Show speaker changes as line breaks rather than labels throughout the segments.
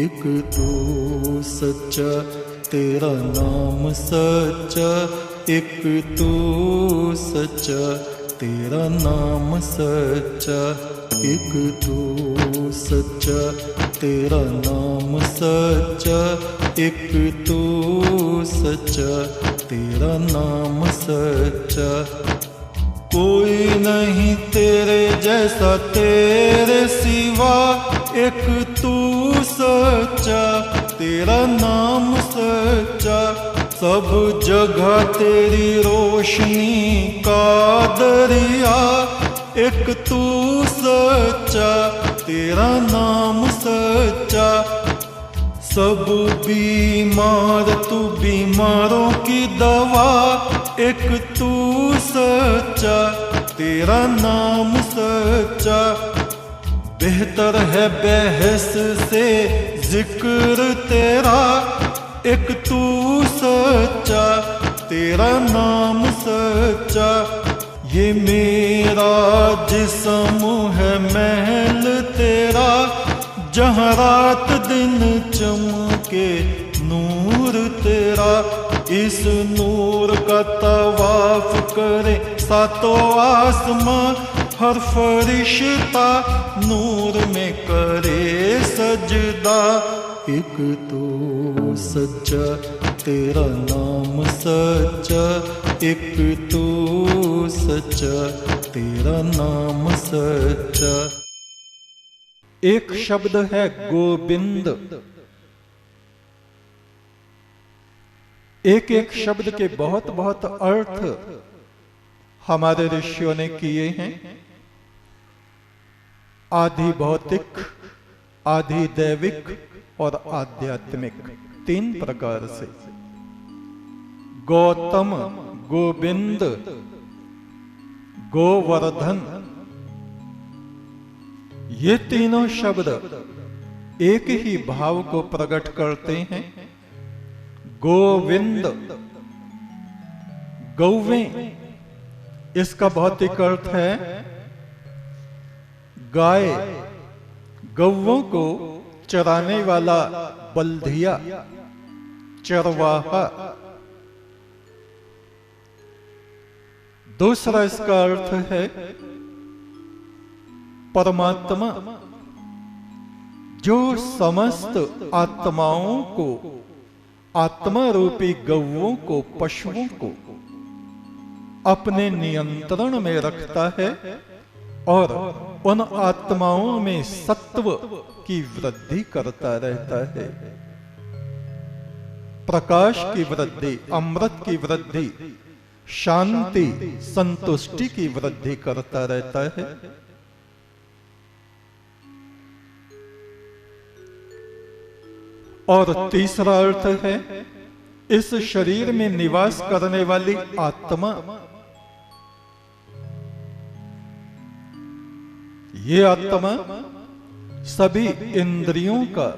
एक तू सच्चा तेरा नाम सच्चा, एक तू सच्चा तेरा नाम सच्चा, एक तू सच्चा तेरा नाम सच्चा, एक तू सच्चा तेरा नाम सच्चा। कोई नहीं तेरे जैसा तेरे सिवा, एक तू सच्चा तेरा नाम सच्चा। सब जगह तेरी रोशनी का दरिया, एक तू सच्चा तेरा नाम सच्चा। सब बीमार तू बीमारों की दवा, एक तू सच्चा तेरा नाम सच्चा। बेहतर है बहस से जिक्र तेरा, एक तू सच्चा तेरा नाम सच्चा। ये मेरा जिस्म है महल तेरा, जहाँ रात दिन चमके नूर तेरा। इस नूर का तवाफ करे सातों आसमां, हर फरिश्ता नूर में करे सजदा। एक तो सच्चा तेरा नाम सच्चा, एक तो सच्चा तेरा नाम सच्चा।
एक शब्द है गोविंद। एक एक शब्द के बहुत बहुत अर्थ हमारे ऋषियों ने किए हैं। आधि भौतिक, आधि दैविक और आध्यात्मिक, तीन प्रकार से। गौतम, गोविंद, गोवर्धन, ये तीनों शब्द एक ही भाव को प्रकट करते हैं। गोविंद, गौवें, इसका भौतिक अर्थ है गाय, गौवों को चराने वाला बल्धिया, चरवाहा। दूसरा इसका अर्थ है परमात्मा, जो समस्त आत्माओं को, आत्मा रूपी गौओं को, पशुओं को अपने नियंत्रण में रखता है और उन आत्माओं में सत्व की वृद्धि करता रहता है। प्रकाश की वृद्धि, अमृत की वृद्धि, शांति, संतुष्टि की वृद्धि करता रहता है। और तीसरा अर्थ है इस शरीर में निवास करने वाली आत्मा। ये आत्मा सभी इंद्रियों का,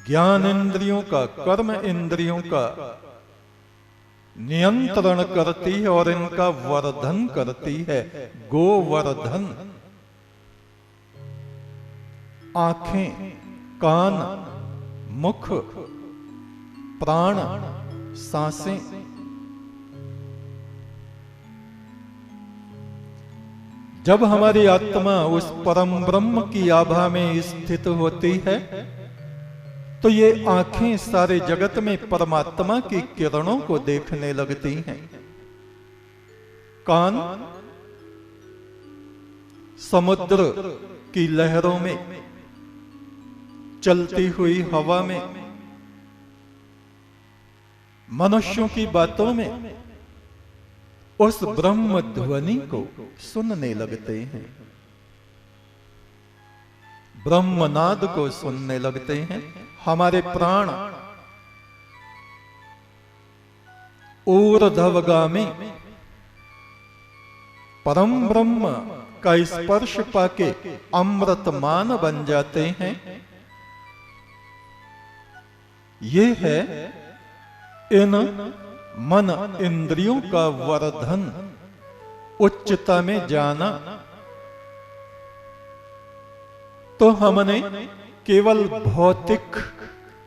ज्ञान इंद्रियों का, कर्म इंद्रियों का नियंत्रण करती है और इनका वर्धन करती है। गोवर्धन। आंखें, कान, मुख, प्राण, सांसें, जब हमारी आत्मा उस परम ब्रह्म की आभा में स्थित होती है तो ये आंखें सारे जगत में परमात्मा की किरणों को देखने लगती हैं। कान समुद्र की लहरों में, चलती हुई हवा में, मनुष्यों की बातों में उस ब्रह्म ध्वनि को सुनने लगते हैं, ब्रह्मनाद को सुनने लगते हैं। हमारे प्राण ऊर्ध्वगामी परम ब्रह्म का स्पर्श पाके अमृतमान बन जाते हैं। ये है इन मन इंद्रियों का वर्धन, उच्चता में जाना। तो हमने केवल भौतिक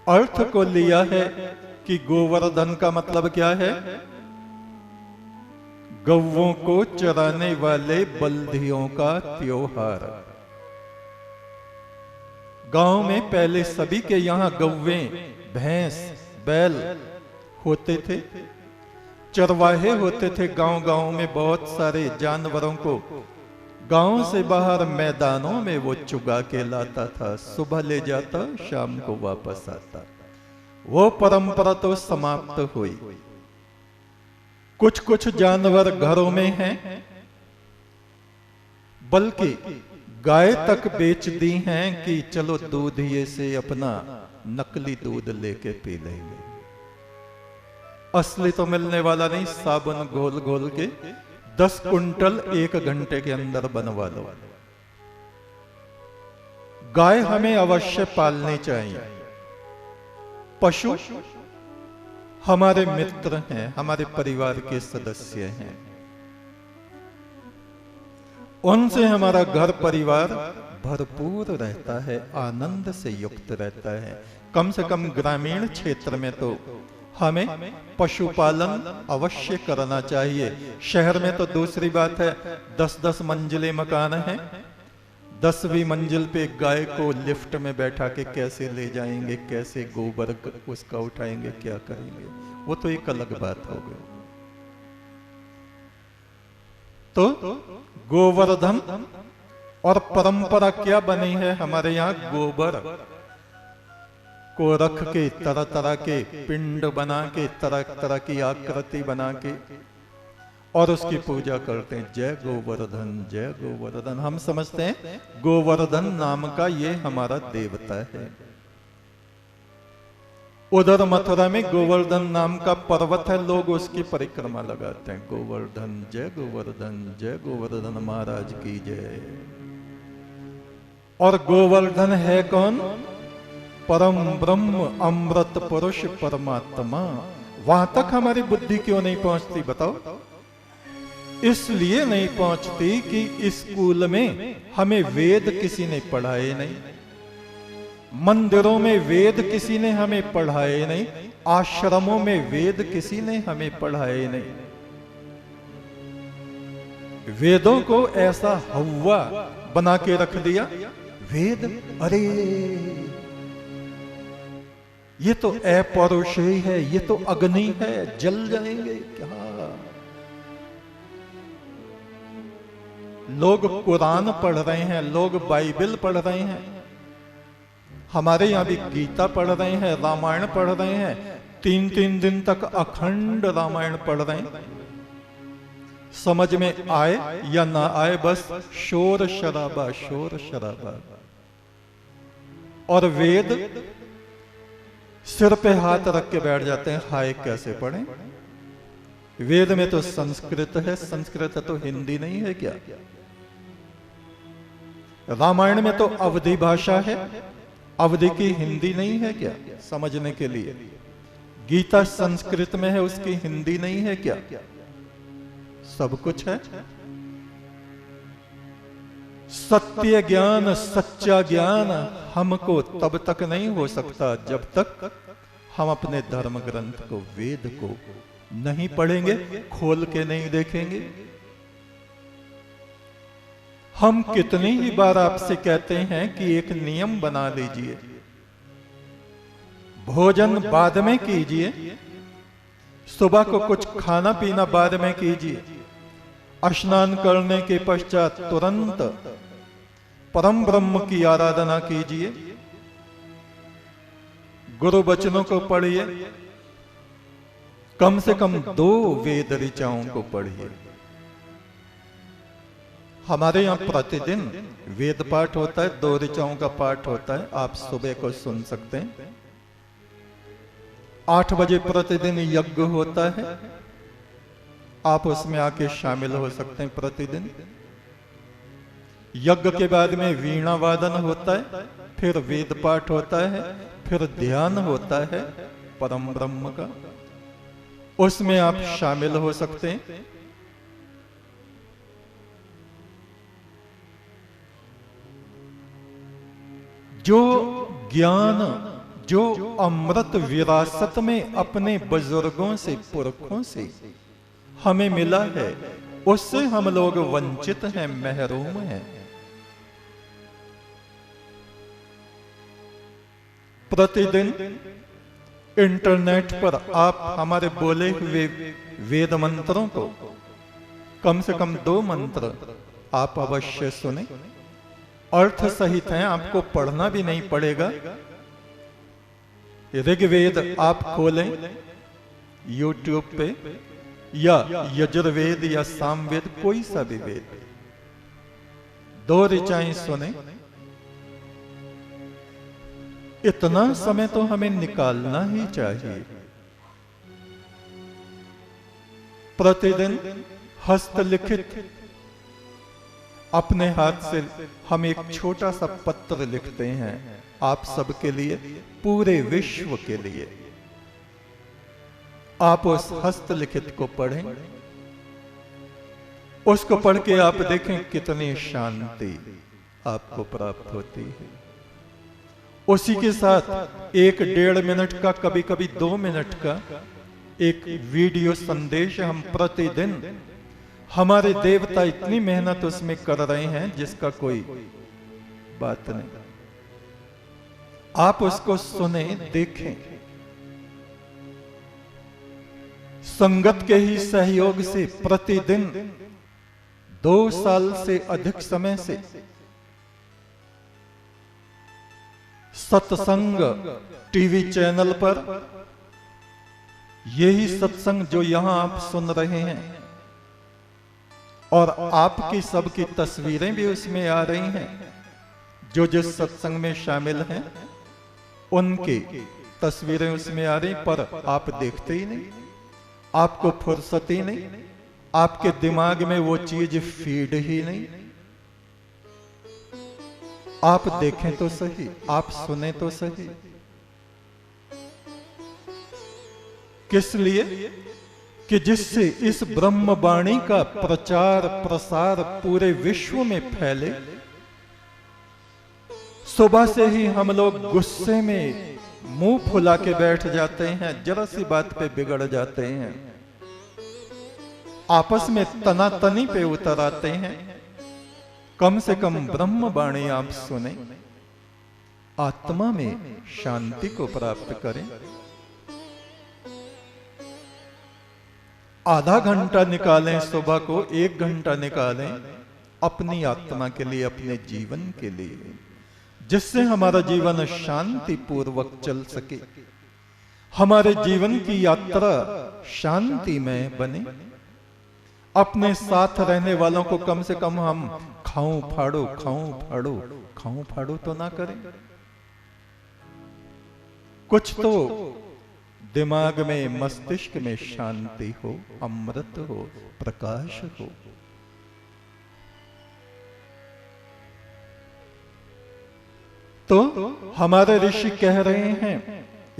अर्थ को लिया है कि गोवर्धन का मतलब क्या है? गौओं को चराने वाले बल्दियों का त्योहार। गांव में पहले सभी के यहां गौवें, भैंस, बैल होते थे, चरवाहे होते थे। गांव-गांव में बहुत सारे जानवरों को गांव से बाहर मैदानों में वो चुगा के लाता था। सुबह ले जाता, शाम को वापस आता। वो परंपरा तो समाप्त हुई। कुछ कुछ जानवर घरों में हैं, बल्कि गाय तक बेच दी हैं कि चलो दूधिये से अपना नकली दूध लेके पी लेंगे। असली तो मिलने वाला नहीं। साबुन घोल घोल के 10 कुंटल 1 घंटे के अंदर बनवा लो। गाय हमें अवश्य पालनी चाहिए। पशु हमारे मित्र हैं, हमारे परिवार के सदस्य हैं। उनसे हमारा घर परिवार भरपूर रहता है, आनंद से युक्त रहता है। कम से कम ग्रामीण क्षेत्र में तो हमें पशुपालन अवश्य करना चाहिए। शहर में तो दूसरी बात है, 10-10 मंजिले मकान हैं। 10वीं मंजिल पे गाय को लिफ्ट में बैठा के कैसे ले जाएंगे, कैसे गोबर उसका उठाएंगे, क्या करेंगे, वो तो एक अलग बात हो गई। तो गोवर्धन और परंपरा क्या बनी है हमारे यहाँ? गोबर को रख के तरह तरह के पिंड बना के, तरह तरह की आकृति बना के और उसकी पूजा करते हैं। जय गोवर्धन, जय गोवर्धन। हम समझते हैं गोवर्धन नाम का ये हमारा देवता है। उधर मथुरा में गोवर्धन नाम का पर्वत है, लोग उसकी परिक्रमा लगाते हैं। गोवर्धन, जय गोवर्धन, जय गोवर्धन महाराज की जय। और गोवर्धन है कौन? परम ब्रह्म, अमृत पुरुष, परमात्मा। वहां तक हमारी बुद्धि क्यों नहीं पहुंचती बताओ? इसलिए नहीं पहुंचती कि स्कूल में हमें वेद किसी ने पढ़ाए नहीं, मंदिरों में वेद किसी ने हमें पढ़ाए नहीं, आश्रमों में वेद किसी ने हमें पढ़ाए नहीं। वेदों को ऐसा हवा बना के रख दिया। वेद, अरे ये तो अपौरुषेय है, ये तो अग्नि है, जल जाएंगे क्या। लोग कुरान पढ़ रहे हैं, लोग बाइबल पढ़ रहे हैं, हमारे यहां भी गीता पढ़ रहे हैं, रामायण पढ़ रहे हैं। 3-3 दिन तक अखंड रामायण पढ़ रहे हैं। समझ में आए या ना आए, बस शोर शराबा, शोर शराबा। और वेद सिर पे हाथ रख के बैठ जाते हैं, हाय कैसे पढ़ें। वेद में तो संस्कृत है, संस्कृत तो हिंदी नहीं है क्या? रामायण में तो अवधी भाषा है, अवधी की हिंदी नहीं है क्या समझने के लिए? गीता संस्कृत में है, उसकी हिंदी नहीं है क्या? सब कुछ है। सत्य ज्ञान, सच्चा ज्ञान हमको तब तक नहीं हो सकता जब तक हम अपने धर्म ग्रंथ को, वेद को नहीं पढ़ेंगे, खोल के नहीं देखेंगे। हम कितनी ही बार आपसे कहते हैं कि एक नियम बना लीजिए, भोजन बाद में कीजिए, सुबह को कुछ खाना पीना बाद में कीजिए, स्नान करने के पश्चात तुरंत परम ब्रह्म की आराधना कीजिए, गुरु वचनों को पढ़िए, कम से कम 2 वेद ऋचाओं को पढ़िए। हमारे यहाँ प्रतिदिन वेद पाठ होता है, 2 ऋचाओं का पाठ होता है, आप सुबह को सुन सकते हैं। 8 बजे प्रतिदिन यज्ञ होता है, आप उसमें आके शामिल हो सकते हैं प्रतिदिन। यज्ञ के बाद में वीणा वादन होता है, फिर वेद पाठ होता है, फिर ध्यान होता है परम ब्रह्म का, उसमें आप शामिल हो सकते हैं। जो ज्ञान जो अमृत विरासत में अपने बुजुर्गों से, पुरखों से हमें मिला है, उससे हम लोग वंचित हैं, महरूम हैं। प्रतिदिन इंटरनेट पर आप हमारे बोले हुए वेद मंत्रों को, कम से कम 2 मंत्र आप अवश्य सुने। अर्थ सहित हैं, आपको पढ़ना भी नहीं पड़ेगा। ऋग्वेद आप खोलें YouTube पे, या यजुर्वेद या सामवेद, कोई सा भी वेद, 2 ऋचाएं सुने। इतना समय तो हमें निकालना ही चाहिए। प्रतिदिन हस्तलिखित अपने हाथ से हम एक छोटा सा पत्र लिखते हैं, आप सबके लिए, पूरे विश्व के लिए। आप उस हस्तलिखित को पढ़ें, उसको पढ़ के आप देखें कितनी शांति आपको प्राप्त होती है। उसी के साथ 1-1.5 मिनट का, कभी कभी 2 मिनट का एक वीडियो संदेश हम प्रतिदिन, हमारे देवता इतनी मेहनत उसमें कर रहे हैं जिसका कोई बात नहीं। आप उसको सुने, देखें। संगत के ही सहयोग से प्रतिदिन 2 साल से अधिक समय से सत्संग टीवी चैनल पर, यही सत्संग जो यहां आप सुन रहे हैं, और आपकी सबकी तस्वीरें भी उसमें आ रही हैं। जो जिस सत्संग में शामिल हैं उनकी तस्वीरें उसमें आ रही, पर आप देखते ही नहीं, आपको फुर्सत ही नहीं, आपके दिमाग में वो चीज फीड ही नहीं। आप देखें तो सही, आप सुने तो सही। किस लिए? कि जिससे इस ब्रह्मवाणी का प्रचार प्रसार पूरे विश्व में फैले। सुबह से ही हम लोग गुस्से में मुंह फुला के बैठ जाते हैं, जरा सी बात पे बिगड़ जाते हैं, आपस में तनातनी पे उतर आते हैं। कम से कम ब्रह्मवाणी आप सुने, आत्मा में शांति को प्राप्त करें। आधा घंटा निकालें सुबह को, 1 घंटा निकालें अपनी आत्मा के लिए, अपने जीवन के लिए, जिससे हमारा जीवन शांति पूर्वक चल सके, हमारे जीवन की यात्रा शांति में बने। अपने साथ रहने वालों को कम से कम हम खाऊं फाड़ो तो ना करें। कुछ तो दिमाग में, मस्तिष्क में शांति हो, अमृत हो, प्रकाश हो। तो हमारे ऋषि कह रहे हैं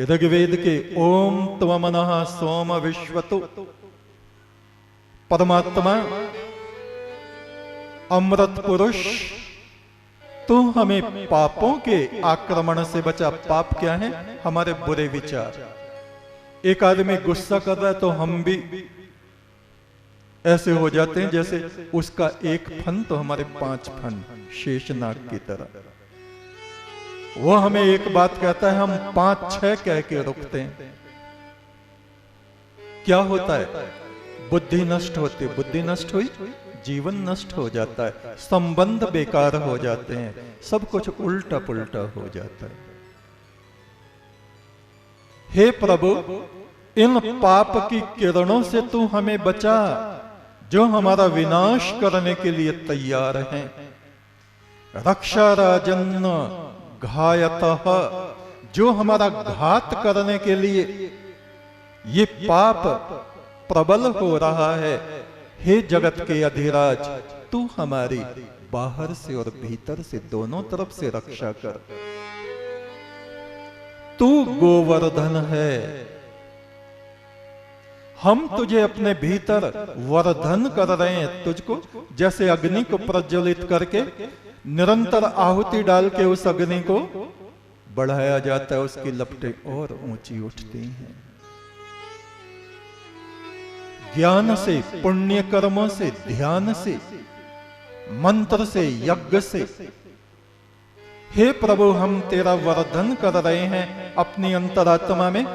ऋग्वेद के, ओम त्वमनः सोम विश्वतो, परमात्मा अमृत पुरुष, तू हमें पापों के आक्रमण से बचा। पाप क्या है? हमारे बुरे विचार। एक आदमी गुस्सा कर रहा है तो हम भी ऐसे हो जाते हैं जैसे उसका एक फन तो हमारे 5 फन, शेषनाग की तरह। वो हमें एक बात कहता है, हम 5-6 कह के रुकते हैं। क्या होता है? बुद्धि नष्ट होती। बुद्धि नष्ट हुई, जीवन नष्ट हो जाता है, संबंध बेकार हो जाते हैं, सब कुछ उल्टा पुल्टा हो जाता है। हे प्रभु, इन पाप की किरणों से तू हमें बचा, जो हमारा विनाश करने के लिए तैयार हैं। रक्षा राजन्न घायतः, जो हमारा घात करने के लिए ये पाप प्रबल हो रहा है। हे जगत के अधिराज, तू हमारी बाहर से और भीतर से दोनों तरफ से रक्षा कर। तू गोवर्धन है, हम तुझे अपने भीतर वर्धन कर रहे हैं। तुझको जैसे अग्नि को प्रज्वलित करके निरंतर आहुति डाल के उस अग्नि को बढ़ाया जाता है उसकी लपटें और ऊंची उठती हैं। ज्ञान से, पुण्य कर्मों से, ध्यान से, मंत्र से, यज्ञ से, हे प्रभु हम तेरा वर्धन कर रहे हैं अपनी अंतरात्मा में,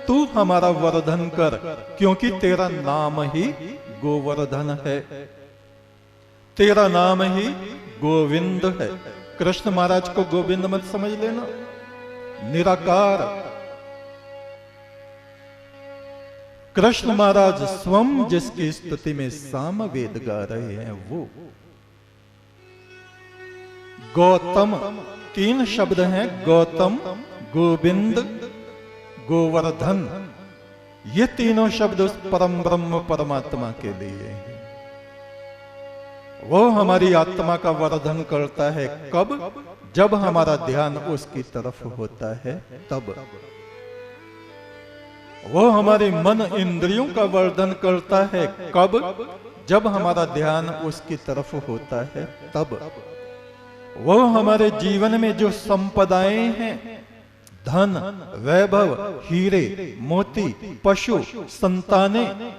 तू हमारा वर्धन कर, क्योंकि तेरा नाम ही गोवर्धन है, तेरा नाम ही गोविंद है। कृष्ण महाराज को गोविंद मत समझ लेना, निराकार। कृष्ण महाराज स्वयं जिसकी स्तुति में सामवेद गा रहे हैं वो गौतम, 3 शब्द हैं, गौतम, गोविंद, गोवर्धन। ये तीनों शब्द उस परम ब्रह्म परमात्मा के लिए हैं। वो हमारी आत्मा का वर्धन करता है कब? जब हमारा ध्यान उसकी तरफ होता है तब। वो हमारे मन इंद्रियों का वर्धन करता है कब? जब हमारा ध्यान उसकी तरफ होता है तब। वो हमारे जीवन में जो संपदाएं हैं, धन, वैभव, हीरे, मोती, पशु, संतानें,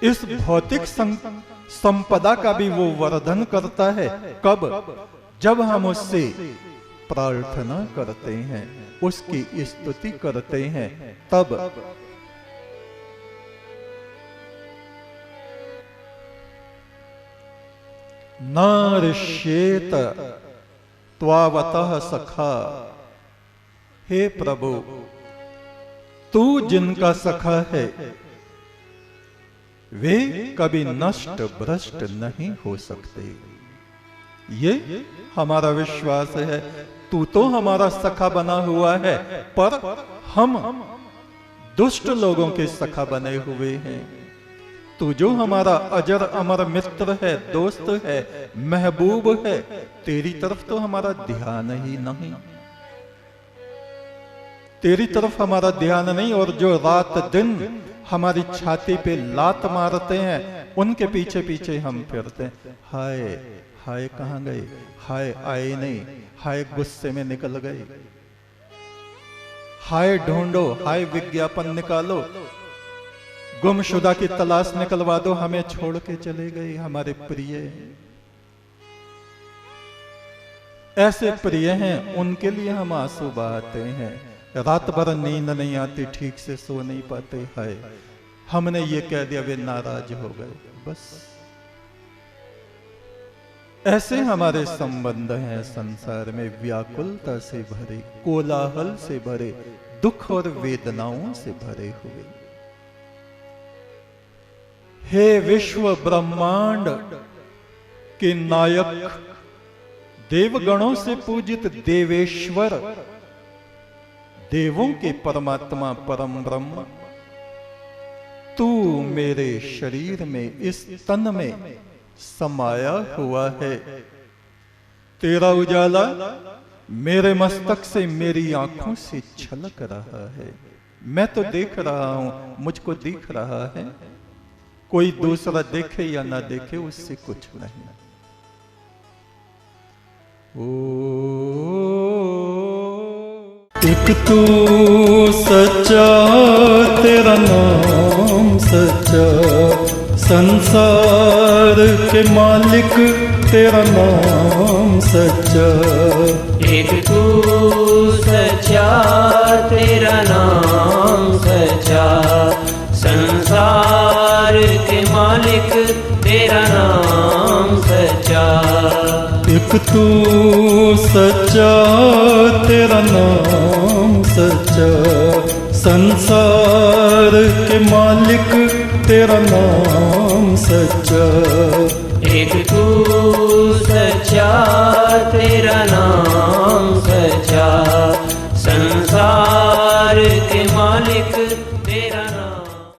इस भौतिक संपदा का भी वो वर्धन करता है कब? जब हम उससे प्रार्थना करते हैं, उसकी स्तुति करते हैं तब। नारिष्येत त्वावतः सखा, हे प्रभु तू जिनका सखा है वे कभी नष्ट भ्रष्ट नहीं हो सकते। ये हमारा विश्वास है। तू तो हमारा सखा बना हुआ है, पर हम दुष्ट लोगों के सखा बने हुए हैं। तू जो हमारा अजर अमर मित्र है, दोस्त है, महबूब है, तेरी तरफ तो हमारा ध्यान ही नहीं, तेरी तरफ हमारा ध्यान नहीं। और जो रात दिन हमारी छाती पे लात मारते हैं, उनके पीछे पीछे हम फिरते हैं। हाय हाय कहां गए, हाय आए नहीं, हाय गुस्से में निकल गए, हाय ढूंढो, हाय विज्ञापन निकालो, गुमशुदा की तलाश निकलवा दो, हमें छोड़ के चले गए हमारे प्रिय। ऐसे प्रिय हैं, उनके लिए हम आंसू बहाते हैं। रात भर नींद नहीं आती, ठीक से सो नहीं पाते। हाय हमने ये कह दिया, वे नाराज हो गए, बस। ऐसे हमारे संबंध हैं संसार में, व्याकुलता से भरे, कोलाहल से भरे, दुख और वेदनाओं से भरे हुए। हे विश्व ब्रह्मांड के नायक, देवगणों से पूजित देवेश्वर, देवों के परमात्मा परम ब्रह्म, तू मेरे शरीर में, इस तन में समाया हुआ है। तेरा उजाला मेरे मस्तक से, मेरी आंखों से छलक रहा है। मैं तो देख रहा हूं, मुझको दिख रहा है। कोई दूसरा देखे या ना देखे, उससे कुछ नहीं।
एक तू सच्चा, तेरा नाम सच्चा, संसार के मालिक तेरा नाम सच्चा।
एक तू सच्चा, तेरा नाम सच्चा, संसार के मालिक तेरा नाम सच्चा।
एक तू सच्चा, तेरा नाम सच्चा, संसार के मालिक तेरा नाम सच्चा।
एक तू सच्चा, तेरा नाम सच्चा, संसार के मालिक